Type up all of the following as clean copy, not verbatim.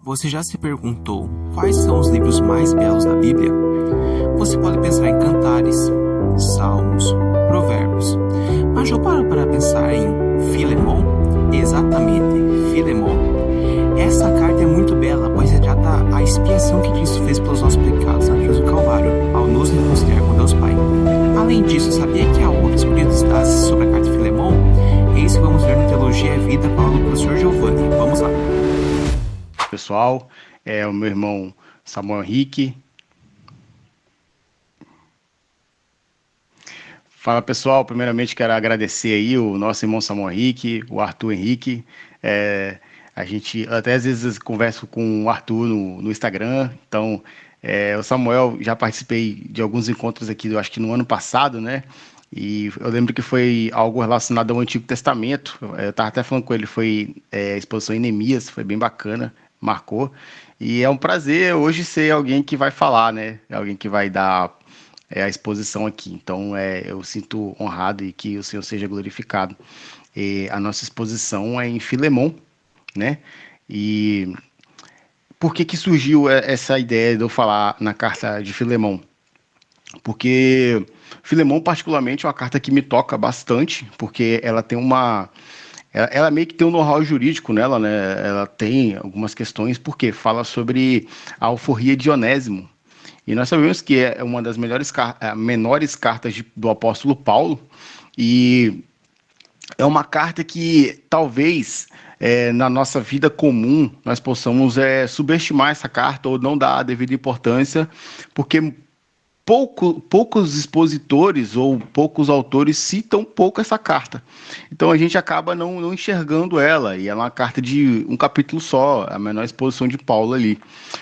Você já se perguntou quais são os livros mais belos da Bíblia? Você pode pensar em Cantares, Salmos, Provérbios, mas já parou para pensar em Filemon? Exatamente, Filemon. Essa carta é muito bela, pois retrata a expiação que Cristo fez pelos nossos pecados na cruz do Calvário, ao nos reconciliar com Deus Pai. Além disso, sabia que há outras curiosidades sobre a carta de Filemon? É isso que vamos ver no Teologia e Vida com a aula do professor Giovanni. Vamos lá. Pessoal, é o meu irmão Samuel Henrique. Fala, pessoal, primeiramente quero agradecer aí o nosso irmão Samuel Henrique, o Arthur Henrique. A gente até às vezes conversa com o Arthur no Instagram, então o Samuel, já participei de alguns encontros aqui, eu acho que no ano passado, né? E eu lembro que foi algo relacionado ao Antigo Testamento. Eu estava até falando com ele, foi a exposição em Neemias, foi bem bacana, marcou. E é um prazer hoje ser alguém que vai falar, né? Alguém que vai dar a exposição aqui. Então, eu sinto honrado e que o Senhor seja glorificado. E a nossa exposição é em Filemon, né? E por que surgiu essa ideia de eu falar na carta de Filemon? Porque Filemon, particularmente, é uma carta que me toca bastante, porque ela tem ela meio que tem um know-how jurídico nela, né? Ela tem algumas questões, porque fala sobre a alforria de Onésimo. E nós sabemos que é uma das menores cartas do apóstolo Paulo, e é uma carta que talvez na nossa vida comum nós possamos subestimar essa carta ou não dar a devida importância, porque poucos expositores ou poucos autores citam pouco essa carta. Então a gente acaba não enxergando ela, e ela é uma carta de um capítulo só, a menor exposição de Paulo ali.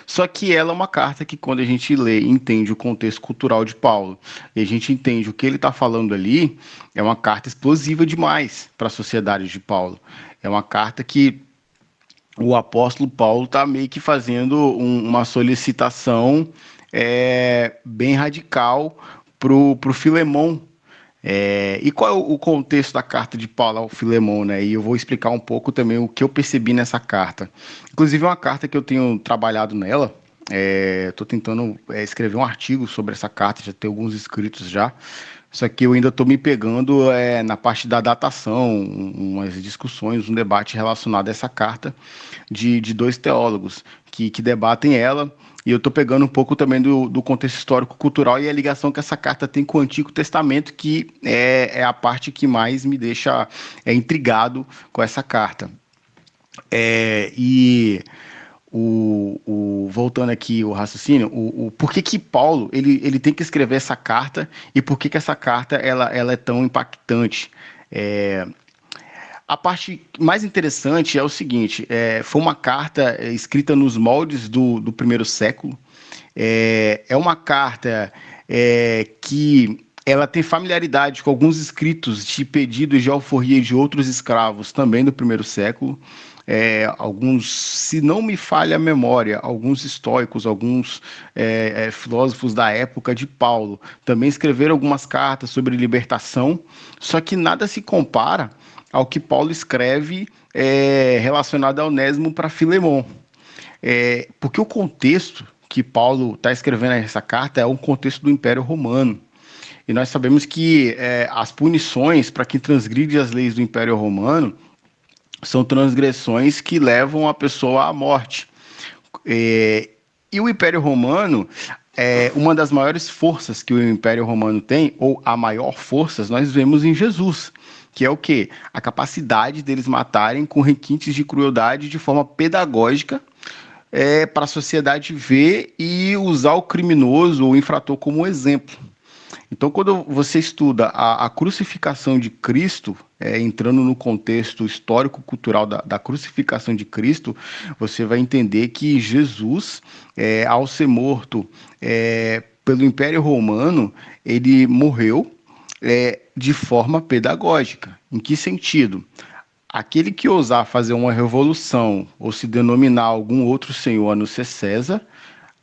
Só que ela é uma carta que, quando a gente lê e entende o contexto cultural de Paulo, e a gente entende o que ele está falando ali, é uma carta explosiva demais para a sociedade de Paulo. É uma carta que o apóstolo Paulo está meio que fazendo uma solicitação bem radical pro Filemon. E qual é o contexto da carta de Paulo ao Filemon, né? E eu vou explicar um pouco também o que eu percebi nessa carta. Inclusive, é uma carta que eu tenho trabalhado nela. Estou tentando escrever um artigo sobre essa carta, já tem alguns escritos já. Só que eu ainda estou me pegando na parte da datação, umas discussões, um debate relacionado a essa carta de dois teólogos que debatem ela. E eu estou pegando um pouco também do contexto histórico-cultural e a ligação que essa carta tem com o Antigo Testamento, que é a parte que mais me deixa intrigado com essa carta. Voltando aqui o raciocínio, por que Paulo ele tem que escrever essa carta, e por que essa carta ela é tão impactante? A parte mais interessante é o seguinte: foi uma carta escrita nos moldes do primeiro século. É uma carta que ela tem familiaridade com alguns escritos de pedidos de alforria de outros escravos também do primeiro século. Alguns, se não me falha a memória, alguns estoicos, alguns filósofos da época de Paulo também escreveram algumas cartas sobre libertação, só que nada se compara ao que Paulo escreve relacionado a Onésimo para Filemon. Porque o contexto que Paulo está escrevendo essa carta é um contexto do Império Romano. E nós sabemos que as punições para quem transgride as leis do Império Romano são transgressões que levam a pessoa à morte. E o Império Romano, uma das maiores forças que o Império Romano tem, ou a maior força, nós vemos em Jesus, que é o quê? A capacidade deles matarem com requintes de crueldade de forma pedagógica, para a sociedade ver e usar o criminoso ou o infrator como exemplo. Então, quando você estuda a crucificação de Cristo, entrando no contexto histórico-cultural da crucificação de Cristo, você vai entender que Jesus, ao ser morto pelo Império Romano, ele morreu de forma pedagógica. Em que sentido? Aquele que ousar fazer uma revolução ou se denominar algum outro senhor a não ser César,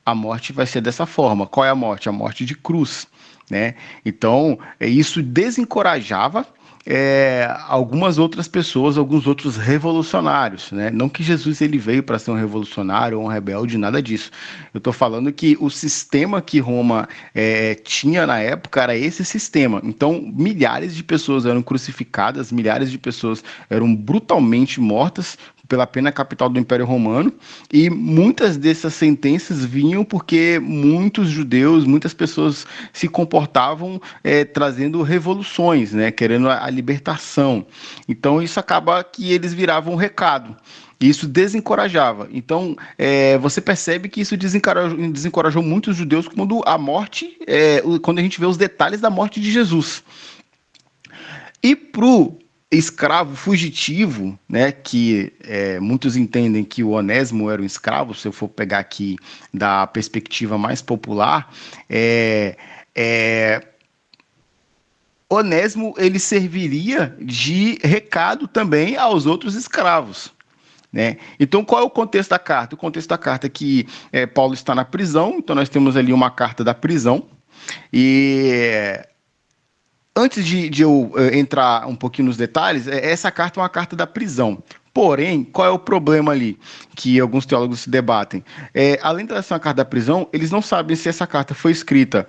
a morte vai ser dessa forma. Qual é a morte? A morte de cruz, né? Então, isso desencorajava algumas outras pessoas, alguns outros revolucionários, né? Não que Jesus ele veio para ser um revolucionário ou um rebelde, nada disso. Eu estou falando que o sistema que Roma tinha na época era esse sistema. Então, milhares de pessoas eram crucificadas, milhares de pessoas eram brutalmente mortas pela pena capital do Império Romano, e muitas dessas sentenças vinham porque muitos judeus, muitas pessoas se comportavam trazendo revoluções, né, querendo a libertação. Então isso acaba que eles viravam um recado. Isso desencorajava. Então, você percebe que isso desencorajou muitos judeus quando a morte, quando a gente vê os detalhes da morte de Jesus. E pro escravo fugitivo, né, que muitos entendem que o Onésimo era um escravo, se eu for pegar aqui da perspectiva mais popular, Onésimo ele serviria de recado também aos outros escravos. Né? Então, qual é o contexto da carta? O contexto da carta é que Paulo está na prisão, então nós temos ali uma carta da prisão, e antes de eu entrar um pouquinho nos detalhes, essa carta é uma carta da prisão. Porém, qual é o problema ali que alguns teólogos se debatem? Além de ser uma carta da prisão, eles não sabem se essa carta foi escrita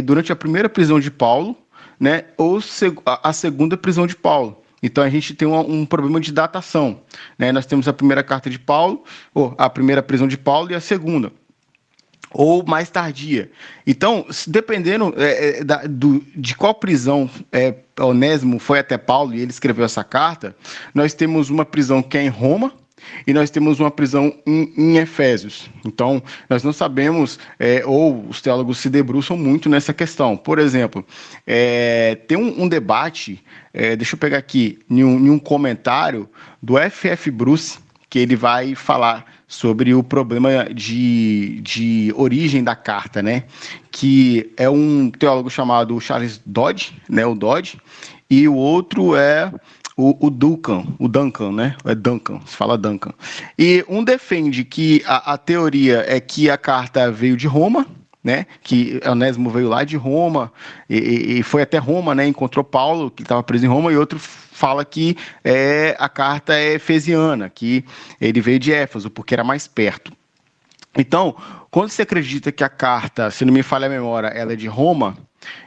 durante a primeira prisão de Paulo, né, ou a segunda prisão de Paulo. Então a gente tem um problema de datação. Né? Nós temos a primeira carta de Paulo, ou a primeira prisão de Paulo e a segunda, ou mais tardia. Então, dependendo de qual prisão Onésimo foi até Paulo e ele escreveu essa carta, nós temos uma prisão que é em Roma e nós temos uma prisão em Efésios. Então, nós não sabemos, ou os teólogos se debruçam muito nessa questão. Por exemplo, tem um debate, deixa eu pegar aqui, em um comentário do F.F. Bruce, que ele vai falar sobre o problema de origem da carta, né? Que é um teólogo chamado Charles Dodge, né? O Dodge, e o outro é o Duncan, né? É Duncan, se fala Duncan. E um defende que a teoria é que a carta veio de Roma, né, que Onésimo veio lá de Roma e foi até Roma, né, encontrou Paulo, que estava preso em Roma, e outro fala que a carta é efesiana, que ele veio de Éfeso, porque era mais perto. Então, quando você acredita que a carta, se não me falha a memória, ela é de Roma,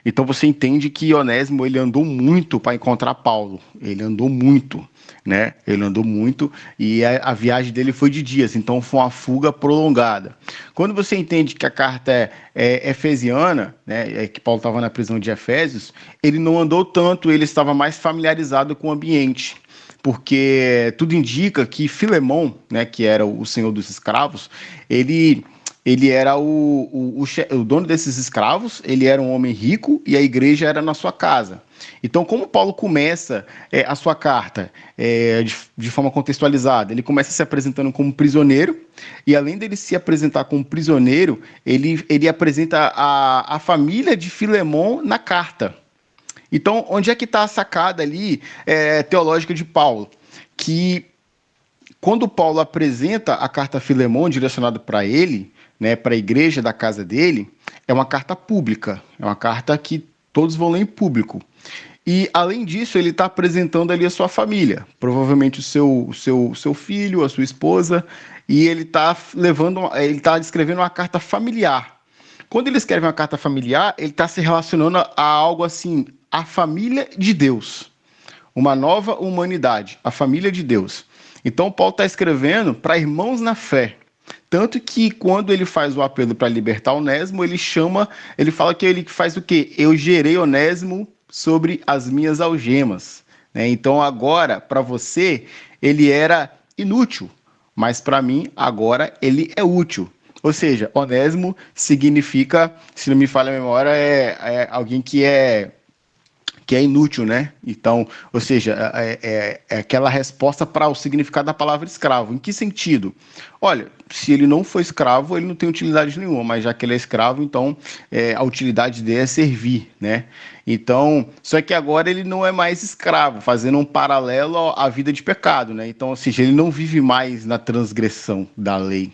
então você entende que Onésimo ele andou muito para encontrar Paulo, ele andou muito. Né? Ele andou muito e a viagem dele foi de dias, então foi uma fuga prolongada. Quando você entende que a carta é efesiana, né, que Paulo estava na prisão de Efésios, ele não andou tanto, ele estava mais familiarizado com o ambiente, porque tudo indica que Filemão, né, que era o senhor dos escravos, ele era o dono desses escravos, ele era um homem rico e a igreja era na sua casa. Então, como Paulo começa a sua carta de forma contextualizada, ele começa se apresentando como prisioneiro, e além dele se apresentar como prisioneiro, ele apresenta a família de Filemão na carta. Então, onde é que está a sacada ali teológica de Paulo? Que quando Paulo apresenta a carta a Filemão, direcionada para ele, né, para a igreja da casa dele, é uma carta pública, é uma carta que todos vão ler em público. E, além disso, ele está apresentando ali a sua família, provavelmente o seu filho, a sua esposa, e ele está descrevendo uma carta familiar. Quando ele escreve uma carta familiar, ele está se relacionando a algo assim, a família de Deus, uma nova humanidade, a família de Deus. Então, Paulo está escrevendo para irmãos na fé. Tanto que quando ele faz o apelo para libertar Onésimo, ele fala que ele faz o quê? Eu gerei Onésimo sobre as minhas algemas. Né? Então agora, para você, ele era inútil, mas para mim, agora, ele é útil. Ou seja, Onésimo significa, se não me falha a memória, é alguém que é inútil, né? Então, ou seja, é aquela resposta para o significado da palavra escravo. Em que sentido? Olha, se ele não for escravo, ele não tem utilidade nenhuma, mas já que ele é escravo, então a utilidade dele é servir, né? Então, só que agora ele não é mais escravo, fazendo um paralelo à vida de pecado, né? Então, ou seja, ele não vive mais na transgressão da lei.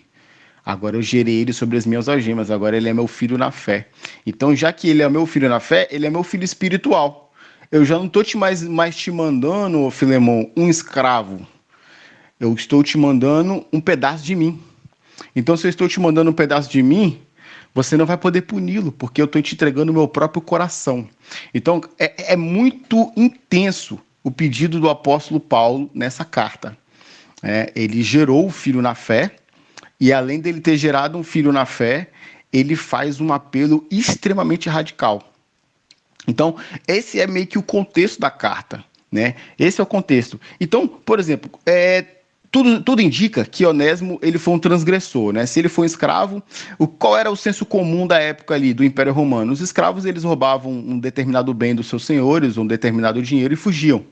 Agora eu gerei ele sobre as minhas algemas, agora ele é meu filho na fé. Então, já que ele é meu filho na fé, ele é meu filho espiritual. eu já não estou mais te mandando, ô Filemão, um escravo. Eu estou te mandando um pedaço de mim. Então, se eu estou te mandando um pedaço de mim, você não vai poder puni-lo, porque eu estou te entregando o meu próprio coração. Então, é muito intenso o pedido do apóstolo Paulo nessa carta. Ele gerou o filho na fé, e além dele ter gerado um filho na fé, ele faz um apelo extremamente radical. Então, esse é meio que o contexto da carta, né? Esse é o contexto. Então, por exemplo, tudo indica que Onésimo ele foi um transgressor, né? Se ele foi um escravo, qual era o senso comum da época ali do Império Romano? Os escravos eles roubavam um determinado bem dos seus senhores, um determinado dinheiro e fugiam.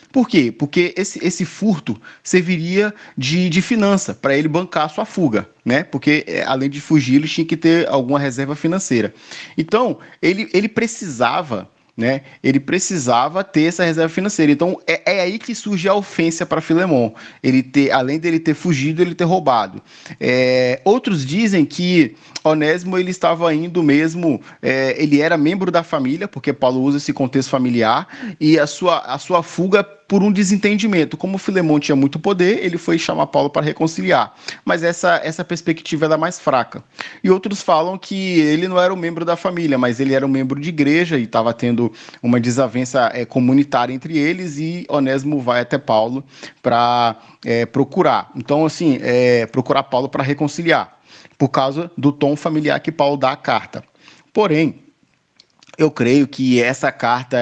Por quê? Porque esse furto serviria de finança para ele bancar a sua fuga, né? Porque além de fugir, ele tinha que ter alguma reserva financeira. Então, ele precisava, né? Ele precisava ter essa reserva financeira. Então, é aí que surge a ofensa para Filemon. Além dele ter fugido, ele ter roubado. Outros dizem que Onésimo ele estava indo mesmo, ele era membro da família, porque Paulo usa esse contexto familiar, e a sua fuga por um desentendimento. Como Filemon tinha muito poder, ele foi chamar Paulo para reconciliar. Mas essa perspectiva é mais fraca. E outros falam que ele não era um membro da família, mas ele era um membro de igreja e estava tendo uma desavença comunitária entre eles, e Onésimo vai até Paulo para procurar. Então, assim, procurar Paulo para reconciliar, por causa do tom familiar que Paulo dá à carta. Porém, eu creio que essa carta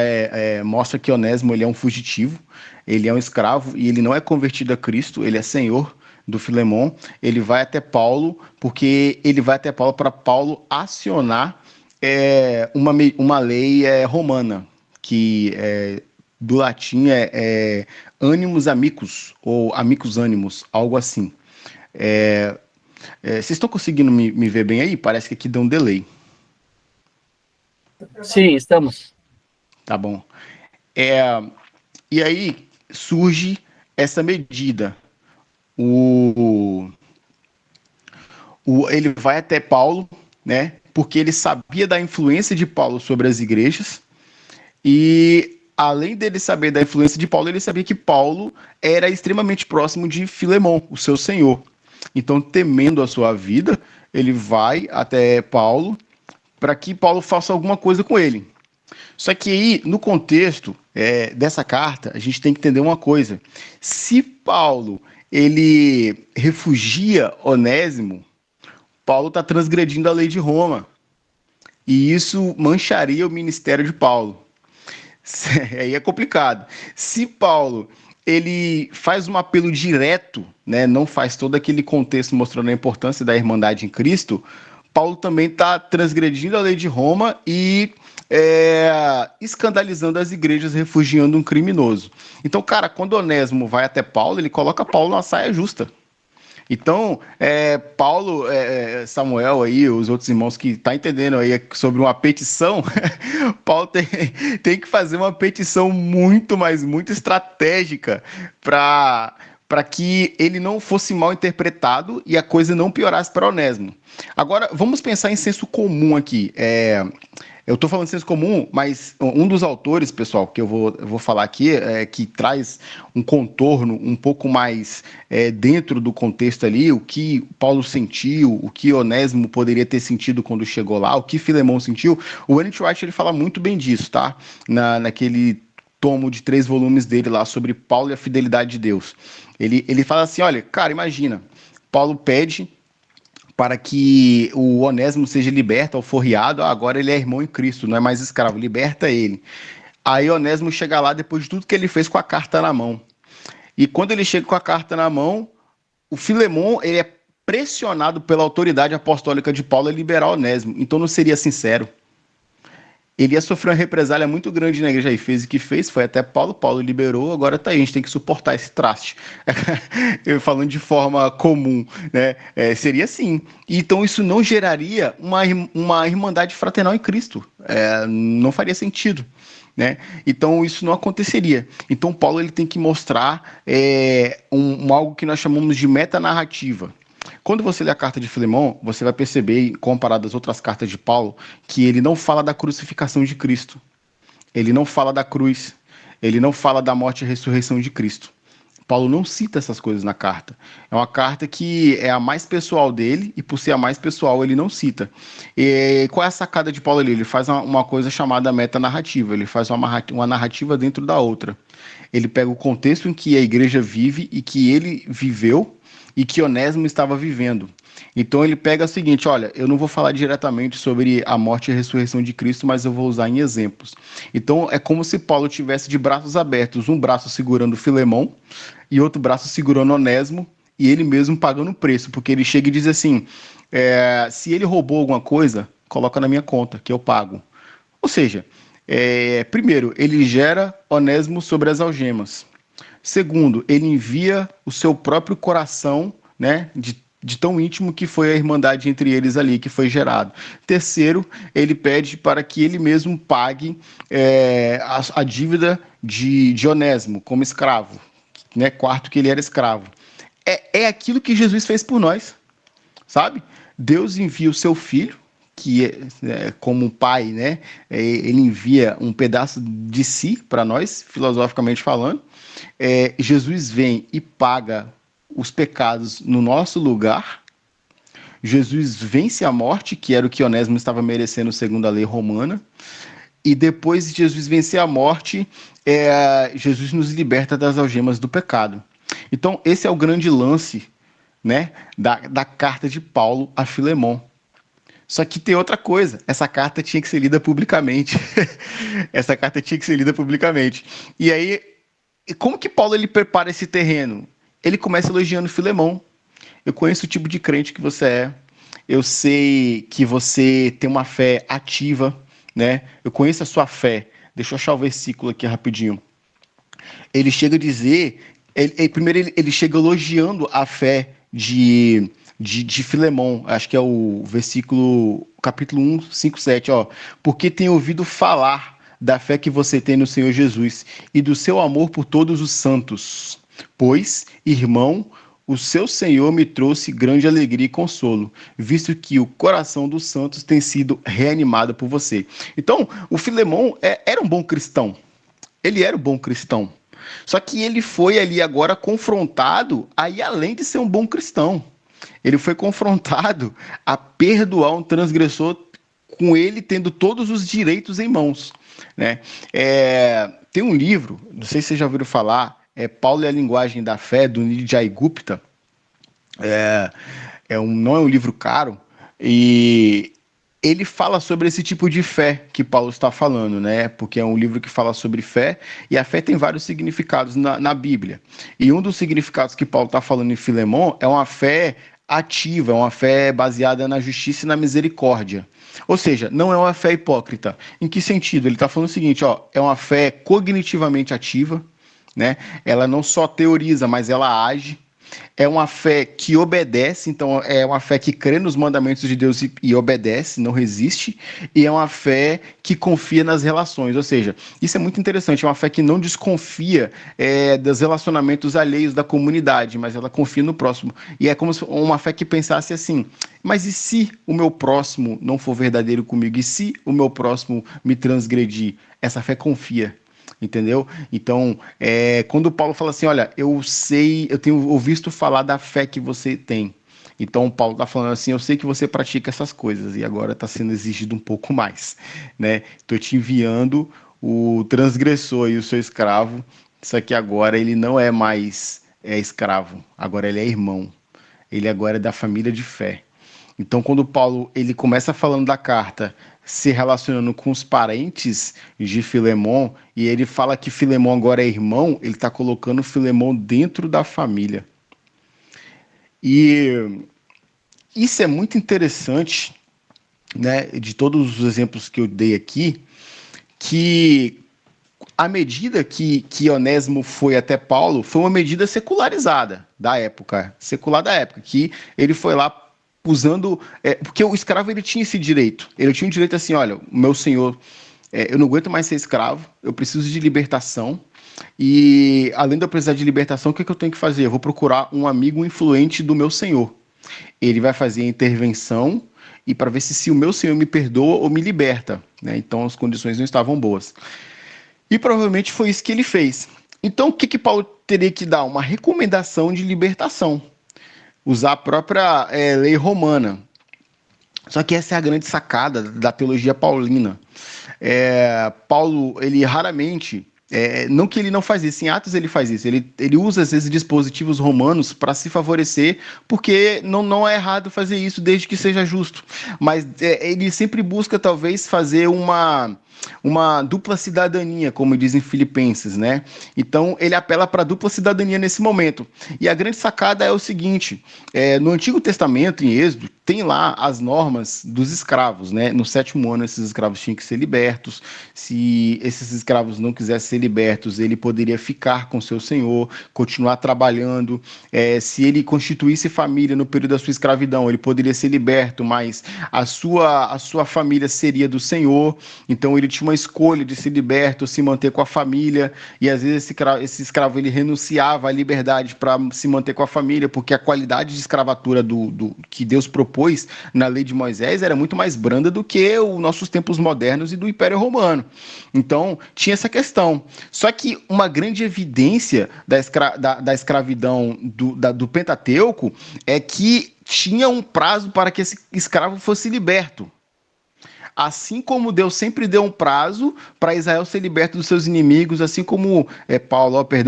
mostra que Onésimo ele é um fugitivo, ele é um escravo e ele não é convertido a Cristo, ele é senhor do Filemon. Ele vai até Paulo, porque ele vai até Paulo para Paulo acionar uma lei romana, que do latim animus amicus, ou amicus animus, algo assim. Vocês estão conseguindo me ver bem aí? Parece que aqui deu um delay. Sim, estamos. Tá bom. E aí surge essa medida. Ele vai até Paulo, né? Porque ele sabia da influência de Paulo sobre as igrejas. E além dele saber da influência de Paulo, ele sabia que Paulo era extremamente próximo de Filemon, o seu senhor. Então, temendo a sua vida, ele vai até Paulo para que Paulo faça alguma coisa com ele. Só que aí, no contexto dessa carta, a gente tem que entender uma coisa. Se Paulo ele refugia Onésimo, Paulo está transgredindo a lei de Roma. E isso mancharia o ministério de Paulo. Aí é complicado. Se Paulo ele faz um apelo direto, né, não faz todo aquele contexto mostrando a importância da irmandade em Cristo, Paulo também está transgredindo a lei de Roma e escandalizando as igrejas, refugiando um criminoso. Então, cara, quando Onésimo vai até Paulo, ele coloca Paulo numa saia justa. Então, Paulo, Samuel aí, os outros irmãos que estão entendendo aí sobre uma petição, Paulo tem que fazer uma petição muito, mas muito estratégica para que ele não fosse mal interpretado e a coisa não piorasse para Onésimo. Agora, vamos pensar em senso comum aqui. Eu estou falando de senso comum, mas um dos autores, pessoal, que eu vou falar aqui, que traz um contorno um pouco mais dentro do contexto ali, o que Paulo sentiu, o que Onésimo poderia ter sentido quando chegou lá, o que Filemon sentiu. O Ellen White ele fala muito bem disso, tá? Naquele tomo de 3 volumes dele lá sobre Paulo e a fidelidade de Deus. Ele fala assim, olha, cara, imagina, Paulo pede para que o Onésimo seja liberto, alforriado, agora ele é irmão em Cristo, não é mais escravo, liberta ele. Aí Onésimo chega lá depois de tudo que ele fez com a carta na mão. E quando ele chega com a carta na mão, o Filemon ele é pressionado pela autoridade apostólica de Paulo a liberar Onésimo, então não seria sincero. Ele ia sofrer uma represália muito grande na igreja, aí fez o que fez, foi até Paulo liberou, agora tá aí, a gente tem que suportar esse traste. Eu falando de forma comum, né? Seria assim. Então isso não geraria uma irmandade fraternal em Cristo, não faria sentido, né? Então isso não aconteceria. Então Paulo ele tem que mostrar algo que nós chamamos de metanarrativa. Quando você lê a carta de Filemon, você vai perceber, comparado às outras cartas de Paulo, que ele não fala da crucificação de Cristo. Ele não fala da cruz. ele não fala da morte e ressurreição de Cristo. Paulo não cita essas coisas na carta. É uma carta que é a mais pessoal dele, e por ser a mais pessoal, ele não cita. E qual é a sacada de Paulo ali? Ele faz uma coisa chamada metanarrativa. Ele faz uma narrativa dentro da outra. Ele pega o contexto em que a igreja vive e que ele viveu e que Onésimo estava vivendo. Então ele pega o seguinte, olha, eu não vou falar diretamente sobre a morte e a ressurreição de Cristo, mas eu vou usar em exemplos. Então é como se Paulo tivesse de braços abertos, um braço segurando Filemão e outro braço segurando Onésimo, e ele mesmo pagando o preço, porque ele chega e diz assim, se ele roubou alguma coisa, coloca na minha conta, que eu pago. Ou seja, primeiro, ele gera Onésimo sobre as algemas. Segundo, ele envia o seu próprio coração, né, de tão íntimo que foi a irmandade entre eles ali, que foi gerado. Terceiro, ele pede para que ele mesmo pague a dívida de Onésimo como escravo. Né? Quarto, que ele era escravo. É aquilo que Jesus fez por nós, sabe? Deus envia o seu filho, que como pai, né? Ele envia um pedaço de si para nós, filosoficamente falando. Jesus vem e paga os pecados no nosso lugar. Jesus vence a morte, que era o que Onésimo estava merecendo segundo a lei romana. E depois de Jesus vencer a morte, Jesus nos liberta das algemas do pecado. Então, esse é o grande lance, né, da carta de Paulo a Filemão. Só que tem outra coisa, essa carta tinha que ser lida publicamente. Essa carta tinha que ser lida publicamente. E aí, como que Paulo ele prepara esse terreno? Ele começa elogiando Filemão. Eu conheço o tipo de crente que você é. Eu sei que você tem uma fé ativa, né? Eu conheço a sua fé. Deixa eu achar o versículo aqui rapidinho. Ele chega a dizer... Primeiro ele chega elogiando a fé de Filemão. Acho que é o versículo... Capítulo 1, 5, 7. Ó. Porque tenho ouvido falar da fé que você tem no Senhor Jesus e do seu amor por todos os santos. Pois, irmão, o seu Senhor me trouxe grande alegria e consolo, visto que o coração dos santos tem sido reanimado por você. Então, o Filemão era um bom cristão. Ele era um bom cristão. Só que ele foi ali agora confrontado a ir além de ser um bom cristão. Ele foi confrontado a perdoar um transgressor com ele tendo todos os direitos em mãos. Né? Tem um livro, não sei se vocês já ouviram falar, Paulo e a Linguagem da Fé, do Nidjai Gupta. Não é um livro caro, e ele fala sobre esse tipo de fé que Paulo está falando, né? Porque é um livro que fala sobre fé, e a fé tem vários significados na Bíblia. E um dos significados que Paulo está falando em Filemão é uma fé ativa, é uma fé baseada na justiça e na misericórdia. Ou seja, não é uma fé hipócrita. Em que sentido? Ele está falando o seguinte, é uma fé cognitivamente ativa, né? Ela não só teoriza, mas ela age. É uma fé que obedece, então é uma fé que crê nos mandamentos de Deus e obedece, não resiste, e é uma fé que confia nas relações, ou seja, isso é muito interessante, é uma fé que não desconfia dos relacionamentos alheios da comunidade, mas ela confia no próximo, e é como uma fé que pensasse assim, mas e se o meu próximo não for verdadeiro comigo, e se o meu próximo me transgredir? Essa fé confia. Entendeu? Então, quando Paulo fala assim, olha, eu tenho ouvido falar da fé que você tem. Então, Paulo está falando assim, eu sei que você pratica essas coisas e agora está sendo exigido um pouco mais, né? Estou te enviando o transgressor e o seu escravo, só que agora ele não é mais escravo, agora ele é irmão. Ele agora é da família de fé. Então, quando Paulo ele começa falando da carta, se relacionando com os parentes de Filemão, e ele fala que Filemão agora é irmão, ele está colocando Filemão dentro da família. E isso é muito interessante, né, de todos os exemplos que eu dei aqui, que a medida que Onésimo foi até Paulo foi uma medida secularizada da época, que ele foi lá usando, porque o escravo ele tinha esse direito, ele tinha um direito assim, olha, meu senhor, eu não aguento mais ser escravo, eu preciso de libertação, e além de eu precisar de libertação, o que eu tenho que fazer? Eu vou procurar um amigo influente do meu senhor, ele vai fazer a intervenção, e para ver se o meu senhor me perdoa ou me liberta, né? Então as condições não estavam boas. E provavelmente foi isso que ele fez. Então, o que Paulo teria que dar? Uma recomendação de libertação. Usar a própria lei romana. Só que essa é a grande sacada da teologia paulina. Paulo, ele raramente, não que ele não faz isso, em Atos ele faz isso, ele usa às vezes dispositivos romanos para se favorecer, porque não é errado fazer isso desde que seja justo, mas ele sempre busca talvez fazer uma dupla cidadania, como dizem Filipenses, né? Então ele apela para a dupla cidadania nesse momento. E a grande sacada é o seguinte: no Antigo Testamento, em Êxodo, tem lá as normas dos escravos, né? No 7º ano, esses escravos tinham que ser libertos. Se esses escravos não quisessem ser libertos, ele poderia ficar com seu senhor, continuar trabalhando. Se ele constituísse família no período da sua escravidão, ele poderia ser liberto, mas a sua família seria do senhor. Então ele tinha uma escolha de ser liberto, se manter com a família, e às vezes esse escravo ele renunciava à liberdade para se manter com a família, porque a qualidade de escravatura do que Deus propôs na lei de Moisés era muito mais branda do que os nossos tempos modernos e do Império Romano. Então tinha essa questão. Só que uma grande evidência da escravidão do Pentateuco é que tinha um prazo para que esse escravo fosse liberto. Assim como Deus sempre deu um prazo para Israel ser liberto dos seus inimigos, assim como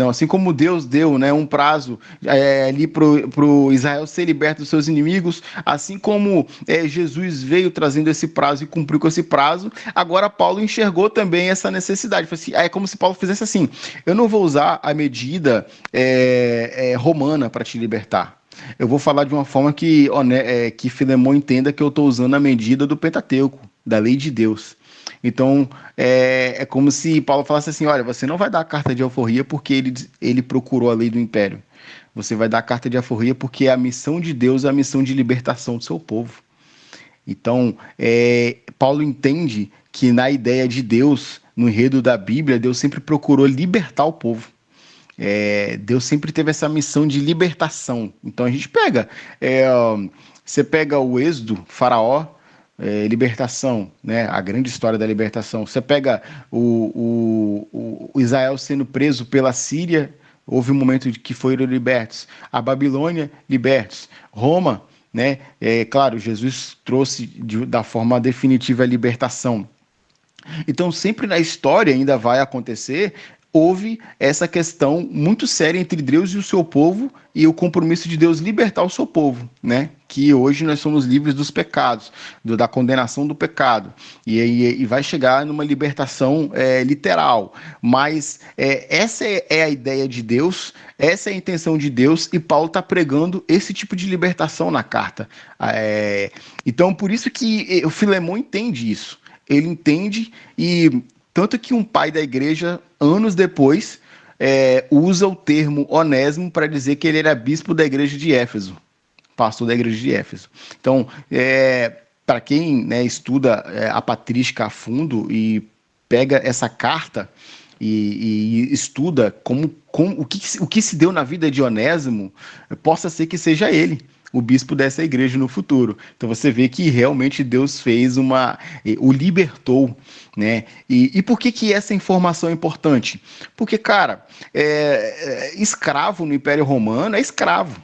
assim como Deus deu, né, um prazo ali para o Israel ser liberto dos seus inimigos, assim como Jesus veio trazendo esse prazo e cumpriu com esse prazo, agora Paulo enxergou também essa necessidade. Assim, é como se Paulo fizesse assim: eu não vou usar a medida romana para te libertar. Eu vou falar de uma forma que Filemão entenda que eu estou usando a medida do Pentateuco, da lei de Deus. Então, é como se Paulo falasse assim: olha, você não vai dar a carta de alforria porque ele procurou a lei do império. Você vai dar a carta de alforria porque a missão de Deus é a missão de libertação do seu povo. Então, Paulo entende que na ideia de Deus, no enredo da Bíblia, Deus sempre procurou libertar o povo. Deus sempre teve essa missão de libertação. Então a gente você pega o Êxodo, Faraó, libertação, né? A grande história da libertação. Você pega o Israel sendo preso pela Síria, houve um momento de que foram libertos. A Babilônia, libertos. Roma, né? Claro, Jesus trouxe da forma definitiva a libertação. Então sempre na história ainda vai acontecer. Houve essa questão muito séria entre Deus e o seu povo e o compromisso de Deus libertar o seu povo, né? Que hoje nós somos livres dos pecados, da condenação do pecado, e vai chegar numa libertação literal. Mas essa é a ideia de Deus, essa é a intenção de Deus, e Paulo está pregando esse tipo de libertação na carta. Então, por isso que o Filemão entende isso. Ele entende, e tanto que um pai da igreja, anos depois, usa o termo Onésimo para dizer que ele era bispo da igreja de Éfeso, pastor da igreja de Éfeso. Então, para quem estuda a patrística a fundo e pega essa carta e estuda o que se deu na vida de Onésimo, possa ser que seja ele o bispo dessa igreja no futuro. Então você vê que realmente Deus fez o libertou, né? E por que essa informação é importante? Porque, cara, escravo no Império Romano é escravo.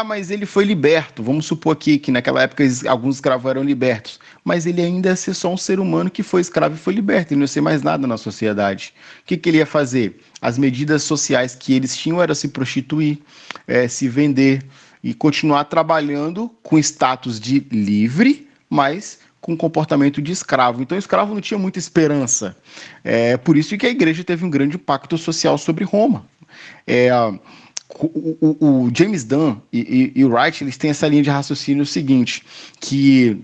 Mas ele foi liberto. Vamos supor aqui que naquela época alguns escravos eram libertos, mas ele ainda ia ser só um ser humano que foi escravo e foi liberto, ele não ia ser mais nada na sociedade. O que ele ia fazer? As medidas sociais que eles tinham era se prostituir, se vender, e continuar trabalhando com status de livre, mas com comportamento de escravo. Então o escravo não tinha muita esperança. Por isso que a igreja teve um grande impacto social sobre Roma. O James Dunn e o Wright, eles têm essa linha de raciocínio seguinte, que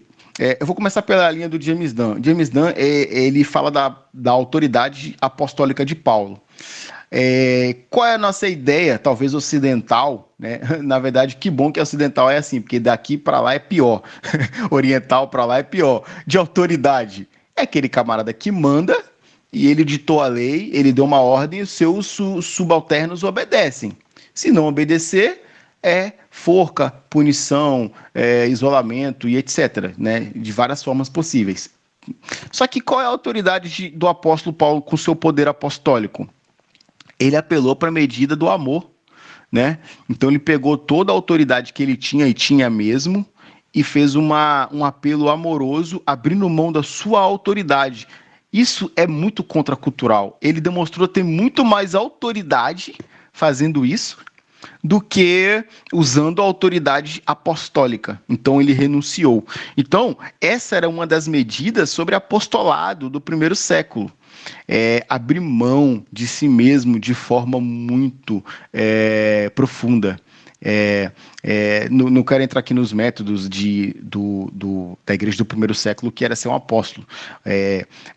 eu vou começar pela linha do James Dunn. James Dunn, ele fala da autoridade apostólica de Paulo. Qual é a nossa ideia, talvez ocidental, né? Na verdade, que bom que ocidental é assim, porque daqui para lá é pior, oriental para lá é pior, de autoridade. É aquele camarada que manda e ele ditou a lei, ele deu uma ordem e os seus subalternos obedecem. Se não obedecer, forca, punição, isolamento e etc., né? De várias formas possíveis. Só que qual é a autoridade do apóstolo Paulo com seu poder apostólico? Ele apelou para a medida do amor, né? Então ele pegou toda a autoridade que ele tinha e tinha mesmo e fez um apelo amoroso, abrindo mão da sua autoridade. Isso é muito contracultural. Ele demonstrou ter muito mais autoridade fazendo isso do que usando a autoridade apostólica. Então ele renunciou. Então, essa era uma das medidas sobre apostolado do primeiro século. Abrir mão de si mesmo de forma muito profunda. Não quero entrar aqui nos métodos da igreja do primeiro século, que era ser um apóstolo.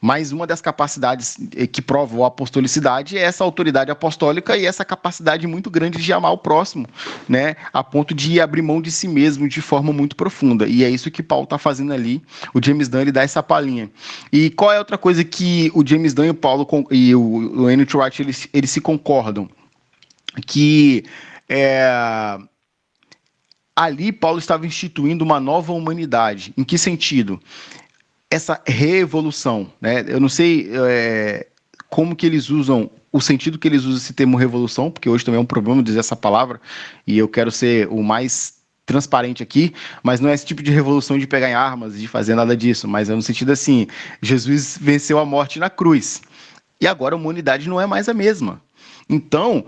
Mas uma das capacidades que prova a apostolicidade é essa autoridade apostólica e essa capacidade muito grande de amar o próximo, né? A ponto de abrir mão de si mesmo de forma muito profunda. E é isso que Paulo está fazendo ali. O James Dunn ele dá essa palhinha. E qual é outra coisa que o James Dunn e o Paulo e o N.T. Wright eles se concordam? Que ali Paulo estava instituindo uma nova humanidade. Em que sentido? Essa revolução, né? Eu não sei como que eles usam, o sentido que eles usam esse termo revolução, porque hoje também é um problema dizer essa palavra, e eu quero ser o mais transparente aqui, mas não é esse tipo de revolução de pegar em armas, de fazer nada disso, mas é no sentido assim, Jesus venceu a morte na cruz, e agora a humanidade não é mais a mesma. Então,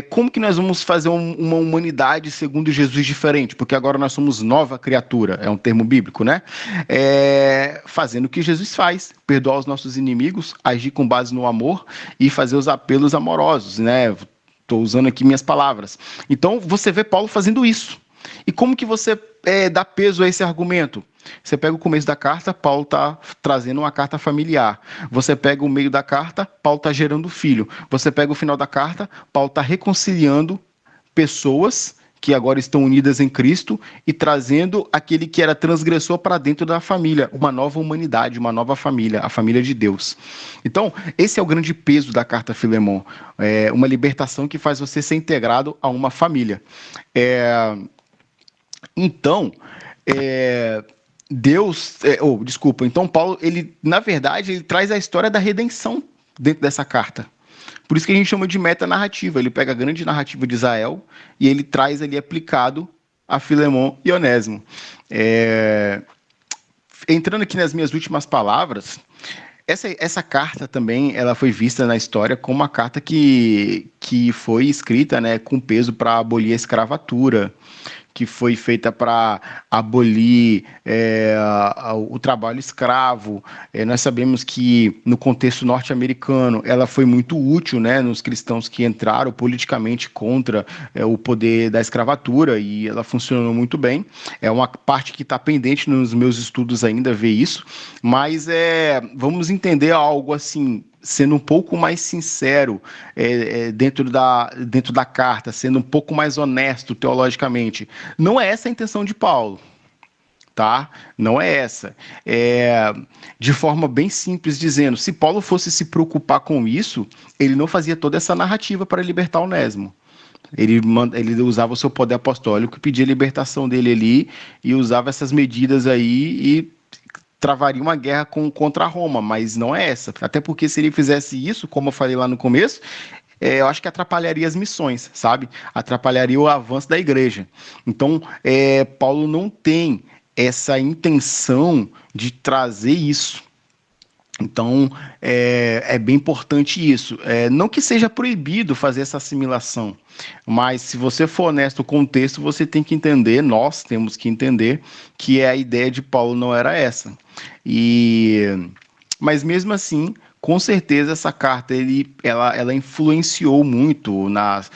como que nós vamos fazer uma humanidade segundo Jesus diferente? Porque agora nós somos nova criatura, é um termo bíblico, né? Fazendo o que Jesus faz, perdoar os nossos inimigos, agir com base no amor e fazer os apelos amorosos, né? Estou usando aqui minhas palavras. Então, você vê Paulo fazendo isso. E como que você dá peso a esse argumento? Você pega o começo da carta, Paulo está trazendo uma carta familiar. Você pega o meio da carta, Paulo está gerando filho. Você pega o final da carta, Paulo está reconciliando pessoas que agora estão unidas em Cristo e trazendo aquele que era transgressor para dentro da família, uma nova humanidade, uma nova família, a família de Deus. Então, esse é o grande peso da carta a Filemon, uma libertação que faz você ser integrado a uma família. Então Paulo, na verdade, ele traz a história da redenção dentro dessa carta. Por isso que a gente chama de metanarrativa. Ele pega a grande narrativa de Israel e ele traz ali aplicado a Filemon e Onésimo. Entrando aqui nas minhas últimas palavras, essa carta também ela foi vista na história como uma carta que foi escrita, né, com peso para abolir a escravatura, que foi feita para abolir o trabalho escravo. Nós sabemos que, no contexto norte-americano, ela foi muito útil, né, nos cristãos que entraram politicamente contra o poder da escravatura, e ela funcionou muito bem. É uma parte que está pendente nos meus estudos ainda, ver isso, mas vamos entender algo assim, sendo um pouco mais sincero dentro da carta, sendo um pouco mais honesto teologicamente. Não é essa a intenção de Paulo, tá? Não é essa. De forma bem simples, dizendo, se Paulo fosse se preocupar com isso, ele não fazia toda essa narrativa para libertar Onésimo. Ele usava o seu poder apostólico, pedia a libertação dele ali, e usava essas medidas aí e travaria uma guerra contra Roma, mas não é essa. Até porque se ele fizesse isso, como eu falei lá no começo, eu acho que atrapalharia as missões, sabe? Atrapalharia o avanço da igreja. Então, Paulo não tem essa intenção de trazer isso. Então, é bem importante isso. Não que seja proibido fazer essa assimilação, mas se você for honesto com o texto, você tem que entender, nós temos que entender, que a ideia de Paulo não era essa. Mas mesmo assim, com certeza essa carta ela influenciou muito nas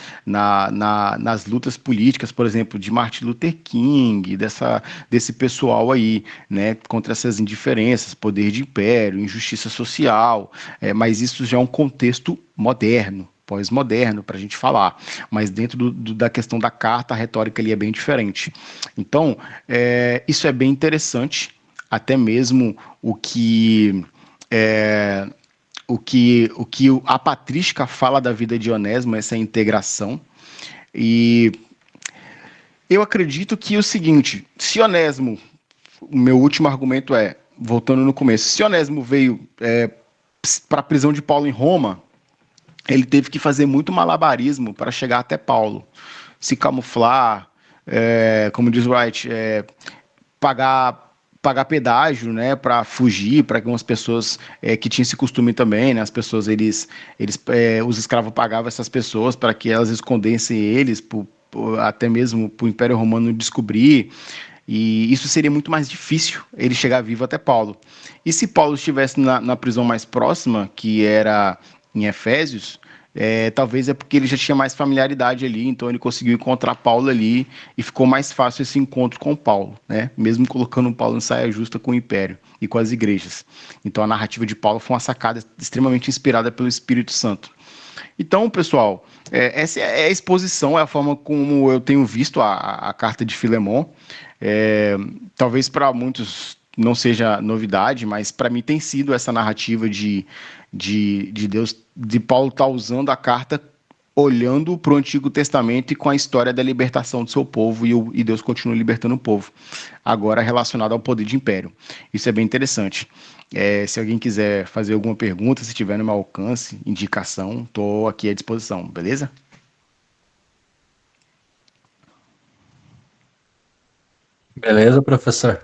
lutas políticas, por exemplo, de Martin Luther King, desse pessoal aí, né, contra essas indiferenças, poder de império, injustiça social, mas isso já é um contexto moderno, pós-moderno, para a gente falar, mas dentro da questão da carta, a retórica ali é bem diferente. Então, isso é bem interessante, até mesmo o que a patrística fala da vida de Onésimo, essa integração. E eu acredito que o seguinte, se Onésimo, o meu último argumento voltando no começo, se Onésimo veio para a prisão de Paulo em Roma, ele teve que fazer muito malabarismo para chegar até Paulo, se camuflar, como diz Wright, pagar pedágio, né, para fugir, para que umas pessoas que tinham esse costume também, né, as pessoas os escravos pagavam essas pessoas para que elas escondessem eles, até mesmo para o Império Romano descobrir. E isso seria muito mais difícil ele chegar vivo até Paulo. E se Paulo estivesse na prisão mais próxima, que era em Efésios, talvez é porque ele já tinha mais familiaridade ali, então ele conseguiu encontrar Paulo ali e ficou mais fácil esse encontro com Paulo, né? Mesmo colocando Paulo em saia justa com o Império e com as igrejas. Então a narrativa de Paulo foi uma sacada extremamente inspirada pelo Espírito Santo. Então, pessoal, essa é a exposição, é a forma como eu tenho visto a carta de Filemon. Talvez para muitos não seja novidade, mas para mim tem sido essa narrativa de Deus, de Paulo estar usando a carta olhando para o Antigo Testamento e com a história da libertação do seu povo, e Deus continua libertando o povo, agora relacionado ao poder de império. Isso é bem interessante. Se alguém quiser fazer alguma pergunta, se tiver no meu alcance, indicação, estou aqui à disposição, beleza? Beleza, professor?